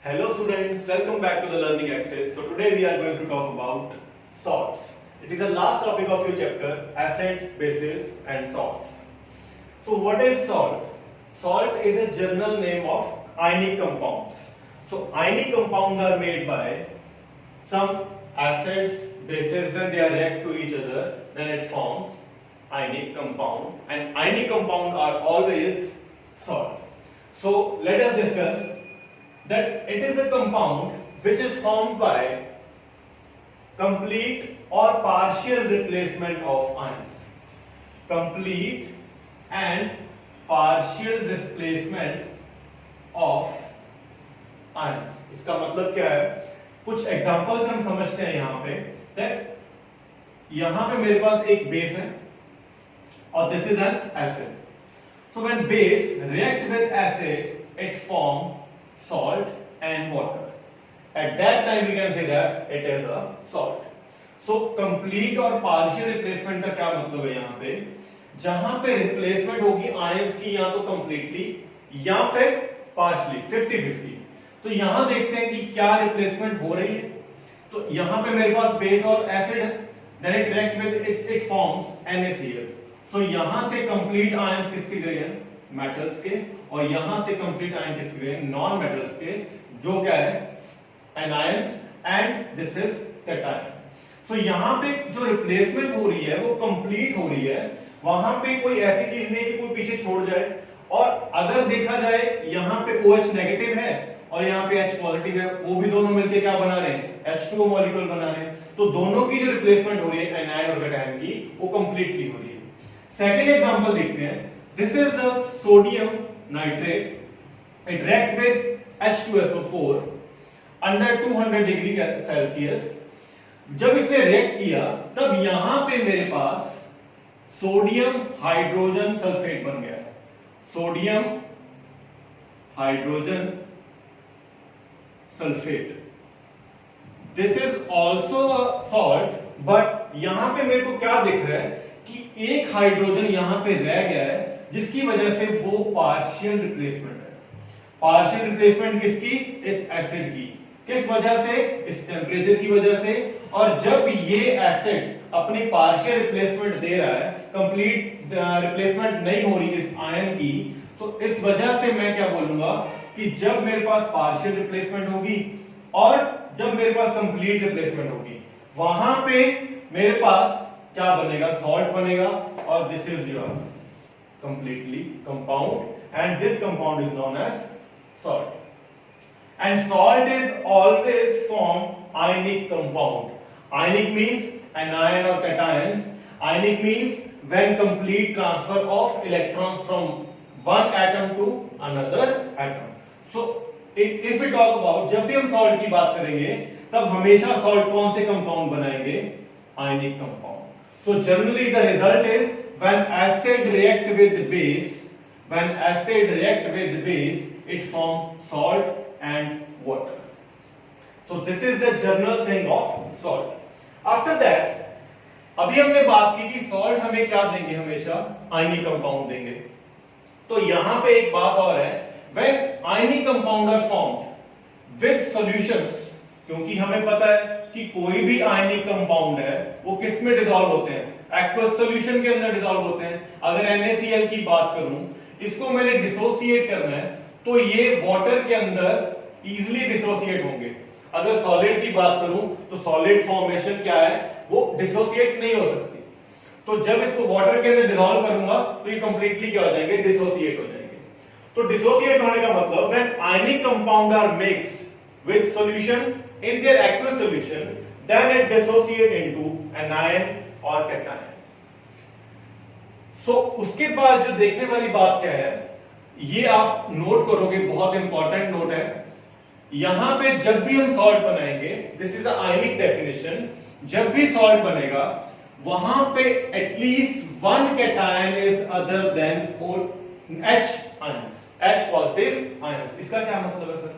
Hello students, welcome back to the Learning Access. So today we are going to talk about salts. It is the last topic of your chapter, acid, bases and salts. So what is salt? Salt is a general name of ionic compounds. So ionic compounds are made by some acids, bases. When they are react to each other, then it forms ionic compound, and ionic compound are always salt. So let us discuss that it is a compound which is formed by complete or partial replacement of ions. Complete and partial replacement of ions. इसका मतलब क्या है? कुछ examples हम समझते हैं यहाँ पे that यहाँ पे मेरे पास एक बेस है और this is an acid. So when base react with acid, it form salt and water. At that time we can say that it is a salt. So complete और partial replacement का क्या मतलब है यहाँ पे? जहां पे replacement होगी ions की या तो completely या फिर partially 50-50. तो यहां देखते हैं कि क्या replacement हो रही है. तो यहां पे मेरे पास base और acid है, then it react with it forms NaCl. So यहां से complete ions किसके गए हैं? मेटल्स के, और यहां से कंप्लीट आयन किसके गए? नॉन मेटल्स के, जो क्या है? Anions, and this is cation. So यहां पे जो रिप्लेसमेंट हो रही है वो कंप्लीट हो रही है. वहां पे कोई ऐसी चीज नहीं कि कोई पीछे छोड़ जाए. और अगर देखा जाए यहां पे OH नेगेटिव है और यहां पे H पॉजिटिव है, वो भी दोनों मिलके क्या बना रहे हैं? H2O मॉलिक्यूल बना रहे हैं. तो दोनों की जो रिप्लेसमेंट हो रही है एनायन और कैटायन की, वो कंप्लीटली हो रही है. सेकंड एग्जांपल देखते हैं. This is a sodium nitrate. It react with H2SO4 under 200 degree Celsius. जब इसे रिएक्ट किया तब यहां पे मेरे पास सोडियम हाइड्रोजन सल्फेट बन गया है. Sodium hydrogen sulphate. This is also salt, but यहां पे मेरे को क्या दिख रहा है कि एक हाइड्रोजन यहां पे रह गया है, जिसकी वजह से वो पार्शियल रिप्लेसमेंट है. पार्शियल रिप्लेसमेंट किसकी? इस एसिड की. किस वजह से? इस टेम्परेचर की वजह से. और जब ये एसिड अपनी पार्शियल रिप्लेसमेंट दे रहा है, कंप्लीट रिप्लेसमेंट नहीं हो रही इस आयन की, तो इस वजह से मैं क्या बोलूंगा कि जब मेरे पास पार्शियल रिप्लेसमेंट होगी और जब मेरे पास कंप्लीट रिप्लेसमेंट होगी, वहां पे मेरे पास क्या बनेगा? सॉल्ट बनेगा. और this is your completely compound, and this compound is known as salt. And salt is always formed ionic compound. Ionic means anion or cations. Ionic means when complete transfer of electrons from one atom to another atom. So if we talk about, जब भी हम salt की बात करेंगे तब हमेशा salt कौन से compound बनाएंगे? Ionic compound. So generally the result is when acid react with base, it forms salt and water. So this is the general thing of salt. After that, अभी हमने बात की कि salt हमें क्या देंगे? हमेशा ionic compound देंगे. तो यहां पे एक बात और है, when ionic compound are formed with solutions, क्योंकि हमें पता है कि कोई भी ionic compound है वो किस में डिसॉल्व होते हैं? एक्वस सॉल्यूशन के अंदर डिसॉल्व होते हैं. अगर NaCl की बात करूं, इसको मैंने डिसोसिएट करना है तो ये वाटर के अंदर इजीली डिसोसिएट होंगे. अगर सॉलिड की बात करूं तो सॉलिड फॉर्मेशन क्या है? वो डिसोसिएट नहीं हो सकती. तो जब इसको वाटर के अंदर डिसॉल्व करूंगा तो ये कंप्लीटली क्या हो जाएंगे? डिसोसिएट हो जाएंगे. तो डिसोसिएट होने का मतलब when ionic compound are mixed with solution in their aqueous solution, then it dissociate into anion और कैटायन. सो उसके बाद जो देखने वाली बात क्या है, ये आप नोट करोगे, बहुत इंपॉर्टेंट नोट है. यहां पे जब भी हम सॉल्ट बनाएंगे, this is a ionic definition, जब भी सॉल्ट बनेगा वहां पे at least one cation is other than H ions, H positive ions. इसका क्या मतलब है सर?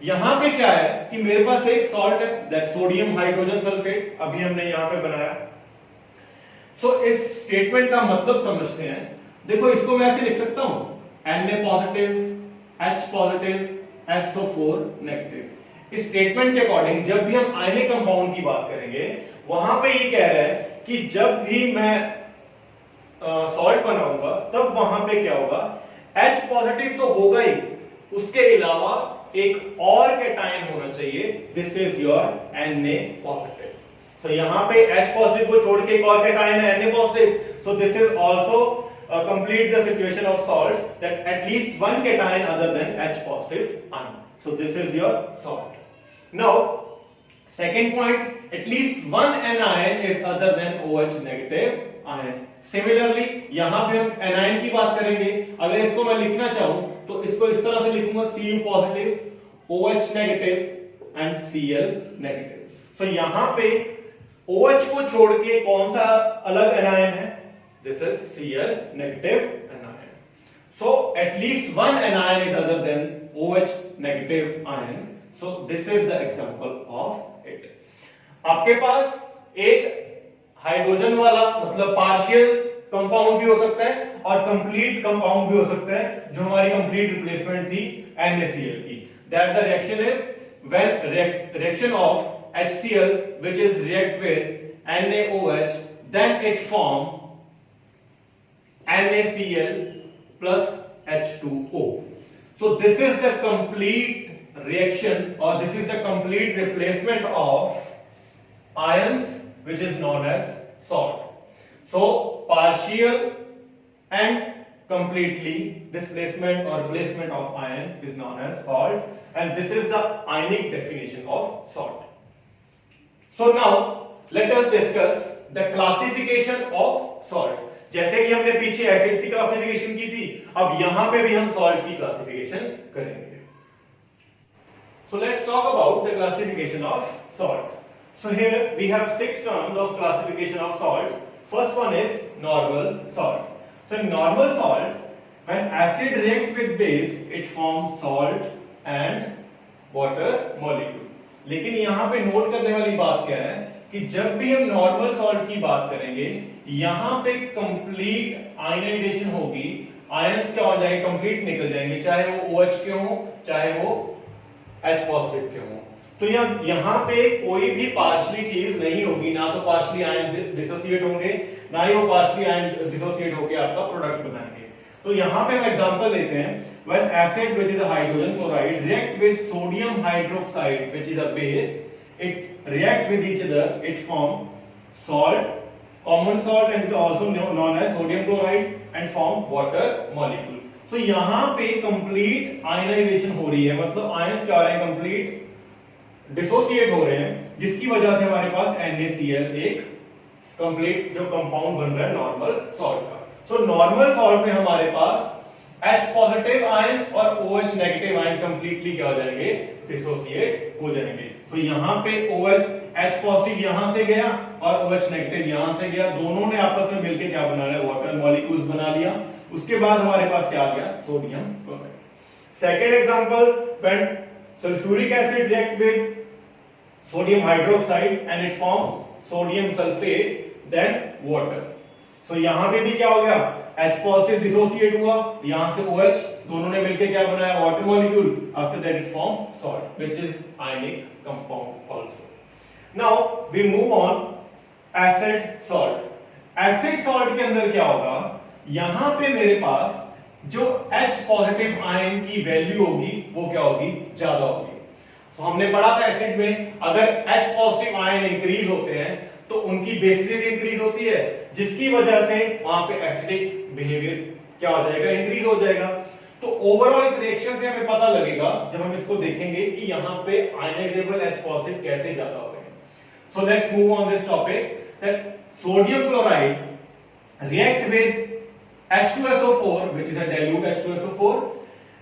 यहां पे क्या है कि मेरे पास एक सॉल्ट है, दैट सोडियम हाइड्रोजन सल्फेट, अभी हमने यहां पे बनाया. सो इस स्टेटमेंट का मतलब समझते हैं. देखो इसको मैं ऐसे लिख सकता हूं, Na positive, H positive, SO4 negative. इस स्टेटमेंट के अकॉर्डिंग जब भी हम आयनिक कंपाउंड की बात करेंगे वहां पे ये कह रहा है कि जब भी मैं सॉल्ट बनाऊंगा तब वहां पे क्या होगा, H पॉजिटिव तो होगा ही, उसके अलावा एक और कैटायन होना चाहिए, this is your Na positive. तो यहां पे H पॉजिटिव को छोड़ के एक और कैटायन है Na positive, so this is also complete the situation of salts that at least one cation other than H positive ion. So this is your salt. Now second point, at least one anion is other than OH negative ion. Similarly यहां पे हम anion की बात करेंगे, अगर इसको मैं लिखना चाहूं तो इसको इस तरह से लिखूंगा Cu positive, OH negative and Cl negative. So यहां पे OH को छोड़ के कौन सा अलग anion है, this is Cl negative anion. So at least one anion is other than OH negative ion. So this is the example of it. आपके पास एक हाइड्रोजन वाला मतलब पार्शियल कंपाउंड भी हो सकता है और कंप्लीट कंपाउंड भी हो सकता है, जो हमारी कंप्लीट रिप्लेसमेंट थी NaCl की. That the reaction is when reaction of HCl which is react with NaOH, then it form NaCl plus H2O. So this is the complete reaction or this is the complete replacement of ions which is known as salt. So partial and completely displacement or replacement of ion is known as salt, and this is the ionic definition of salt. So now let us discuss the classification of salt. जैसे कि हमने पीछे acids की classification की थी, अब यहां पे भी हम सॉल्ट की क्लासिफिकेशन करेंगे. So let's talk about the classification of salt. So here we have 6 terms of classification of salt. First one is normal salt. So in normal salt, when acid react with base, it forms salt and water molecule. लेकिन यहां पे note करने वाली बात क्या है कि जब भी हम नॉर्मल सॉल्ट की बात करेंगे यहां पे कंप्लीट आयनाइजेशन होगी, आयंस क्या हो जाएंगे, कंप्लीट निकल जाएंगे, चाहे वो OH के हो चाहे वो H पॉजिटिव के हो. तो यहां पे कोई भी पार्शियली चीज नहीं होगी, ना तो पार्शियली आयन डिसोसिएट होंगे ना ही वो पार्शियली आयन डिसोसिएट होकर आपका प्रोडक्ट बनाएंगे. तो यहां पे हम एग्जांपल लेते हैं, when acid which is a hydrogen chloride react with sodium hydroxide which is a base, it react with each other, it form salt, common salt and also known as sodium chloride and form water molecule. So यहां पे complete ionization हो रही है, मतलब ions क्या हो रहे हैं, कंप्लीट डिसोसिएट हो रहे हैं, जिसकी वजह से हमारे पास NaCl एक कंप्लीट जो कंपाउंड बन रहा है नॉर्मल सॉल्ट का. सो नॉर्मल सॉल्ट में हमारे पास H पॉजिटिव आयन और OH नेगेटिव आयन कंप्लीटली क्या हो जाएंगे, डिसोसिएट हो जाएंगे. तो यहां पे OH H पॉजिटिव यहां से गया और OH नेगेटिव यहां से गया, दोनों ने आपस में मिलकर क्या बना लिया, वाटर मॉलिक्यूल्स बना लिया. उसके बाद हमारे पास क्या आ गया, sodium chloride. Second example, when sulphuric acid react with sodium hydroxide and it form sodium sulphate then water. So यहां पे भी क्या हो गया, H पॉजिटिव डिसोसिएट हुआ, यहां से OH, दोनों ने मिलकर क्या बनाया, water molecule. After that it form salt which is ionic compound also. Now we move on acid salt. Acid salt के अंदर क्या होगा, यहां पे मेरे पास जो H पॉजिटिव आयन की वैल्यू होगी वो क्या होगी, ज्यादा होगी. तो हमने पढ़ा था एसिड में अगर H पॉजिटिव आयन इंक्रीज होते हैं तो उनकी बेसिसिटी इंक्रीज होती है, जिसकी वजह से वहां पे एसिडिक बिहेवियर क्या हो जाएगा, इंक्रीज हो जाएगा. तो ओवरऑल इस रिएक्शन से हमें पता लगेगा जब हम इसको देखेंगे कि यहां पे आयनाइजेबल H पॉजिटिव कैसे ज्यादा हो रहे हैं. So let's move on this topic that sodium chloride react with H2SO4 which is a dilute H2SO4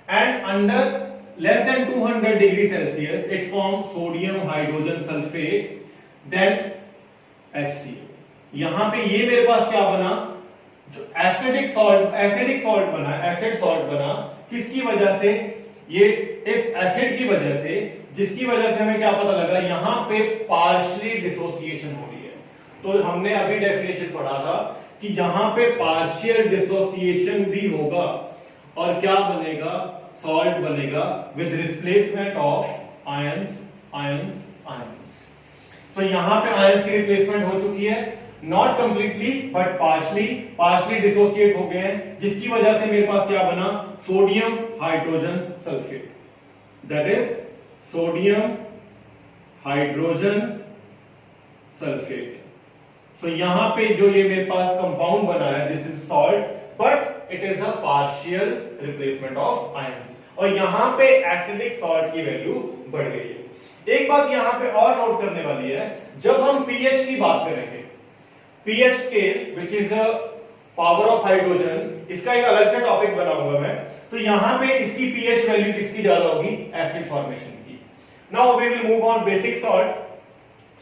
and under less than 200 degree Celsius it forms sodium hydrogen sulfate then HCl. यहां पे ये मेरे पास क्या बना, जो एसिड सॉल्ट बना, acid salt बना, किसकी वजह से, ये इस एसिड की वजह से, जिसकी वजह से हमें क्या पता लगा, यहां पे पार्शियली डिसोसिएशन हो रही है. तो हमने अभी डेफिनेशन पढ़ा था कि यहां पे पार्शियल डिसोसिएशन भी होगा और क्या बनेगा, सॉल्ट बनेगा with replacement of ions ions ions. तो यहां पे आयंस की रिप्लेसमेंट हो चुकी है, not completely but partially dissociate हो गए हैं, जिसकी वजह से मेरे पास क्या बना, sodium hydrogen sulphate, that is sodium hydrogen sulphate. तो यहां पे जो ये मेरे पास कंपाउंड बना है, this is salt but it is a partial replacement of ions, और यहां पे एसिडिक सॉल्ट की वैल्यू बढ़ गई है। एक बात यहां पे और नोट करने वाली है, जब हम पीएच की बात करेंगे, pH scale which is a power of hydrogen, इसका एक अलग से टॉपिक बनाऊंगा मैं। तो यहां पे इसकी पीएच वैल्यू किसकी ज्यादा होगी, एसिड फॉर्मेशन की। Now we will move on basic salt.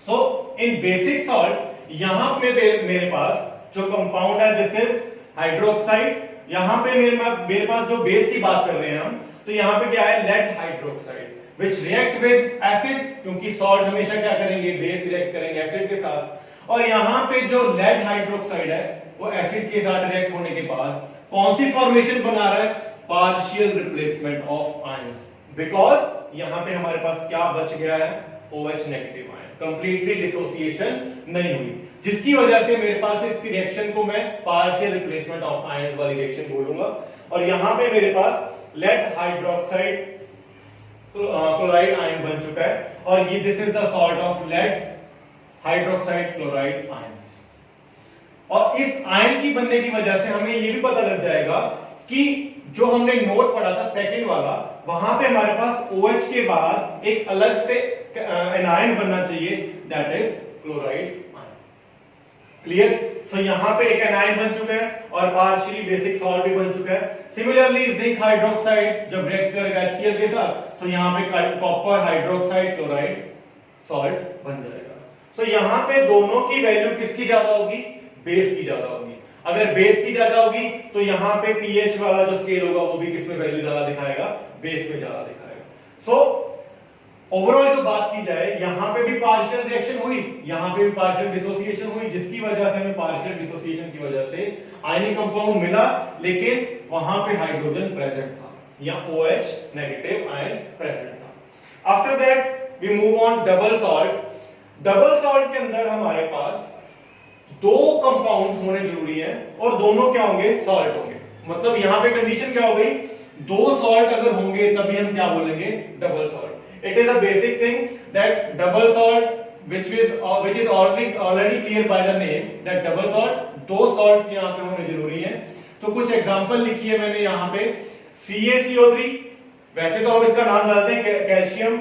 So in basic salt यहां पे मेरे पास जो कंपाउंड है, दिस इज हाइड्रोक्साइड। यहां पे मेरे पास जो बेस की बात कर रहे हैं हम, तो यहां पे क्या है, lead hydroxide which react with acid, क्योंकि सॉल्ट हमेशा क्या करेंगे, बेस रिएक्ट करेंगे एसिड के साथ। और यहां पे जो लेड हाइड्रोक्साइड है वो एसिड के साथ रिएक्ट होने के बाद कौन सी फॉर्मेशन बना रहा है, partial replacement of ions, because यहां पे हमारे पास क्या बच गया है, OH negative ion, completely dissociation नहीं हुई, जिसकी वजह से मेरे पास इस रिएक्शन को मैं पार्शियल रिप्लेसमेंट ऑफ आयंस वाली रिएक्शन बोलूंगा। और यहां पे मेरे पास लेड हाइड्रोक्साइड क्लोराइड आयन बन चुका है, और ये this is the salt of lead hydroxide chloride ions. और इस आयन की बनने की वजह से हमें ये भी पता लग जाएगा कि जो हमने नोट पढ़ा था सेकंड वाला, वहां पे हमारे पास OH के बाद एक अलग से एनायन बनना चाहिए, that is chloride ion. Clear? So यहां पे एक एनायन बन चुका है और पार्शियली बेसिक सॉल्ट भी बन चुका है। सिमिलरली जिंक हाइड्रोक्साइड जब रिएक्ट करेगा HCl के साथ, तो यहां पे कॉपर हाइड्रोक्साइड क्लोराइड सॉल्ट बन जाएगा। तो यहां पे दोनों की वैल्यू किसकी ज्यादा होगी, बेस की ज्यादा होगी। अगर बेस की ज्यादा होगी तो यहां पे पीएच वाला जो स्केल होगा वो भी किसमें वैल्यू ज्यादा दिखाएगा, बेस में ज्यादा दिखाएगा। सो ओवरऑल जो बात की जाए, यहां पे भी पार्शियल रिएक्शन हुई, यहां पे भी पार्शियल डिसोसिएशन हुई, जिसकी वजह से हमें पार्शियल डिसोसिएशन की वजह से आयनिक कंपाउंड मिला, लेकिन वहां पे हाइड्रोजन प्रेजेंट था या OH नेगेटिव आयन प्रेजेंट था। After that we move on double salt. Double salt के अंदर हमारे पास दो कंपाउंड्स होने जरूरी है और दोनों क्या होंगे, सॉल्ट होंगे। मतलब यहां पे कंडीशन क्या हो गई, दो सॉल्ट अगर होंगे तभी हम क्या बोलेंगे, double salt. It is a basic thing that double salt which is already clear by the name that double salt, दो सॉल्ट्स यहां पे होने जरूरी है। तो कुछ एग्जांपल लिखी है मैंने यहां पे, CaCO3, वैसे तो हम इसका नाम डालते हैं calcium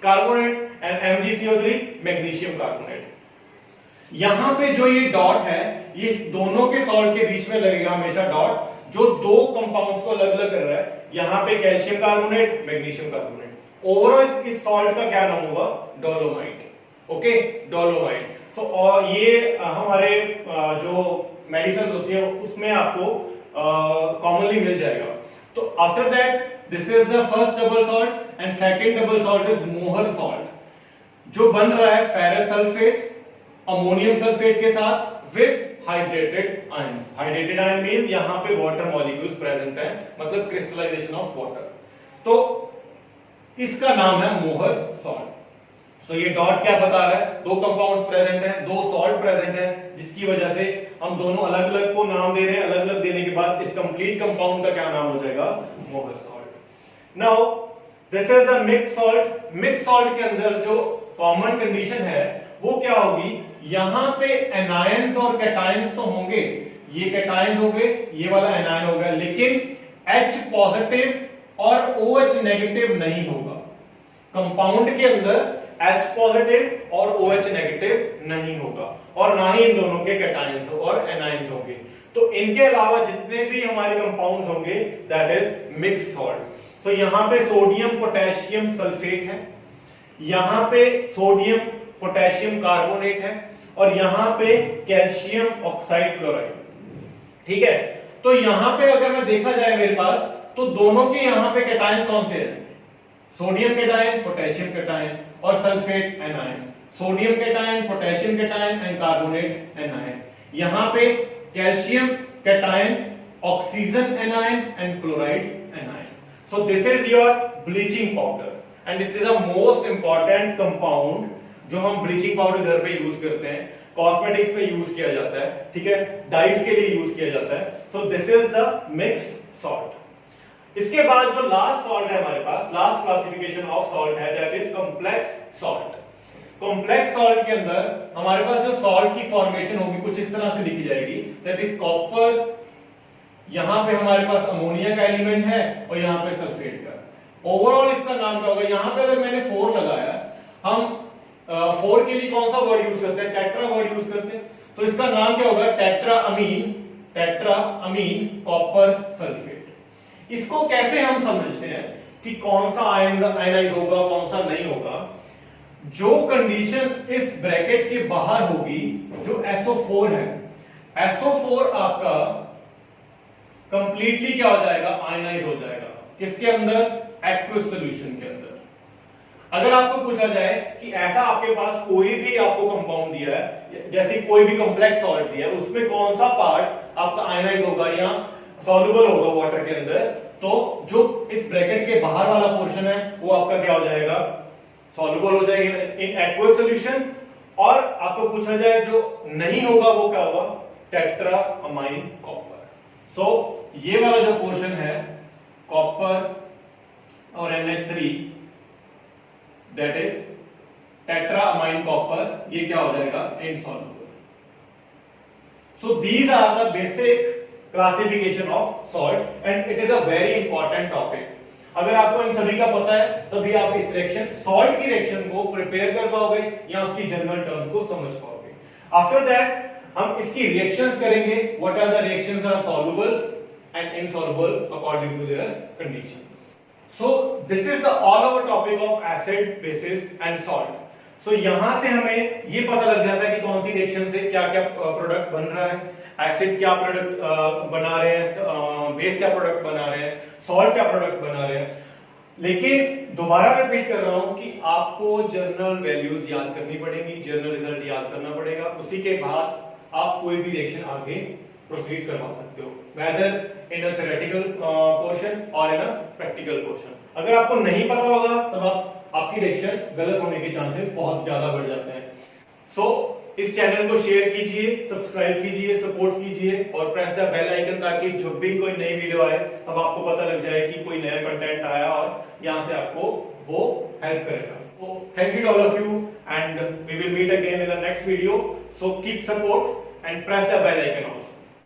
carbonate, and MgCO3 magnesium carbonate. यहां पे जो ये डॉट है, ये दोनों के सॉल्ट के बीच में लगेगा हमेशा डॉट, जो दो कंपाउंड्स को अलग अलग कर रहा है। यहां पे calcium carbonate, magnesium carbonate. Overall इस सॉल्ट का क्या नाम होगा, डोलोमाइट। Okay, dolomite. तो और ये हमारे जो मेडिसिन होती है उसमें आपको कॉमनली मिल जाएगा। तो after that this is the first double salt and second double salt is मोहर सॉल्ट, जो बन रहा है फेरस सल्फेट अमोनियम सल्फेट के साथ with hydrated ions. Hydrated ion mean यहां पे वाटर मॉलिक्यूल्स प्रेजेंट है, मतलब क्रिस्टलाइजेशन ऑफ वाटर। तो इसका नाम है मोहर सॉल्ट। तो ये डॉट क्या बता रहा है, दो कंपाउंड्स प्रेजेंट हैं, दो सॉल्ट प्रेजेंट है, जिसकी वजह से हम दोनों अलग अलग को नाम दे रहे हैं। अलग अलग देने के बाद इस कंप्लीट कंपाउंड का क्या नाम हो जाएगा, मोहर salt. Now this is a mix salt. Mix salt के अंदर जो कॉमन कंडीशन है वो क्या होगी, यहां पे एनायंस और कैटायंस तो होंगे, ये कैटायंस हो गए, ये वाला एनायन हो गया, लेकिन H पॉजिटिव और OH नेगेटिव नहीं होगा। कंपाउंड के अंदर H पॉजिटिव और OH नेगेटिव नहीं होगा, और ना ही इन दोनों के कैटायंस और एनायंस होंगे। तो इनके अलावा जितने भी हमारे कंपाउंड होंगे दैट इज मिक्स सॉल्ट। तो यहां पे सोडियम पोटेशियम सल्फेट है, यहां पे सोडियम पोटेशियम कार्बोनेट है, और यहां पे कैल्शियम ऑक्साइड क्लोराइड। ठीक है, तो यहां पे अगर मैं देखा जाए मेरे पास, तो दोनों के यहां पे कैटायन कौन से हैं, सोडियम कैटायन, पोटेशियम कैटायन, और sulphate anion. Sodium cation, potassium cation and carbonate anion. यहां पे calcium cation, oxygen anion and chloride anion. So this is your bleaching powder and it is a most important compound जो हम bleaching powder घर पे use करते हैं, cosmetics पे use किया जाता है, ठीक है, डाइज के लिए यूज किया जाता है. So this is the mixed salt. इसके बाद जो लास्ट सॉल्ट है हमारे पास, लास्ट क्लासिफिकेशन ऑफ सॉल्ट है, that is complex salt. Complex salt के अंदर हमारे पास जो सॉल्ट की फॉर्मेशन होगी कुछ इस तरह से लिखी जाएगी, दैट इज कॉपर, यहां पे हमारे पास अमोनिया का एलिमेंट है और यहां पे सल्फेट का. ओवरऑल इसका नाम क्या होगा? यहां पे अगर मैंने 4 लगाया, हम 4 के लिए कौन सा वर्ड यूज करते हैं? टेट्रा वर्ड यूज करते हैं. तो इसका नाम क्या होगा? Tetra amine copper sulphate. इसको कैसे हम समझते हैं कि कौन सा आयनाइज होगा, कौन सा नहीं होगा? जो कंडीशन इस ब्रैकेट के बाहर होगी, जो SO4 है, SO4 आपका कंप्लीटली क्या हो जाएगा? आयनाइज हो जाएगा. किसके अंदर? एक्वस सॉल्यूशन के अंदर. अगर आपको पूछा जाए कि ऐसा आपके पास कोई भी आपको कंपाउंड दिया है, जैसे कोई भी कॉम्प्लेक्स सॉल्ट दिया है, उसमें कौन सा पार्ट आपका आयनाइज होगा या सॉल्युबल होगा वाटर के अंदर, तो जो इस ब्रैकेट के बाहर वाला पोर्शन है वो आपका क्या हो जाएगा? सॉल्युबल हो जाएगा इन एक्वस सॉल्यूशन. और आपको पूछा जाए जो नहीं होगा वो क्या होगा? Tetra amine copper. सो ये वाला जो पोर्शन है कॉपर और NH3, that is tetra amine copper, ये क्या हो जाएगा? Insoluble. So these are the basic classification of salt and it is a very important topic. अगर आपको इन सभी का पता है तभी आप इस रिएक्शन, सॉल्ट की रिएक्शन को प्रिपेयर कर पाओगे या उसकी जनरल टर्म्स को समझ पाओगे. आफ्टर दैट हम इसकी रिएक्शंस करेंगे. What are the reactions are solubles and insoluble according to their conditions. So this is the all over topic of acid, bases and salt. So यहां से हमें ये पता लग जाता है कि कौन सी रिएक्शन से क्या क्या प्रोडक्ट बन रहा है, एसिड क्या प्रोडक्ट बना रहे हैं, बेस क्या प्रोडक्ट बना रहे हैं, सॉल्ट क्या प्रोडक्ट बना रहे हैं. लेकिन दोबारा रिपीट कर रहा हूं कि आपको जर्नल वैल्यूज याद करनी पड़ेंगी, जर्नल रिजल्ट याद करना पड़ेगा. उसी के बाद आप कोई भी रिएक्शन आगे प्रोसीड करवा सकते हो, whether in a theoretical portion और इन अ प्रैक्टिकल पोर्शन. अगर आपको नहीं पता होगा तब आपकी रिएक्शन गलत होने के चांसेस बहुत ज्यादा बढ़ जाते हैं. सो इस चैनल को शेयर कीजिए, सब्सक्राइब कीजिए, सपोर्ट कीजिए और प्रेस द बेल आइकन, ताकि जब भी कोई नई वीडियो आए तब आपको पता लग जाए कि कोई नया कंटेंट आया और यहां से आपको वो हेल्प करेगा. So thank you to all of you and we will meet again in the next video. So keep support and press the bell icon also.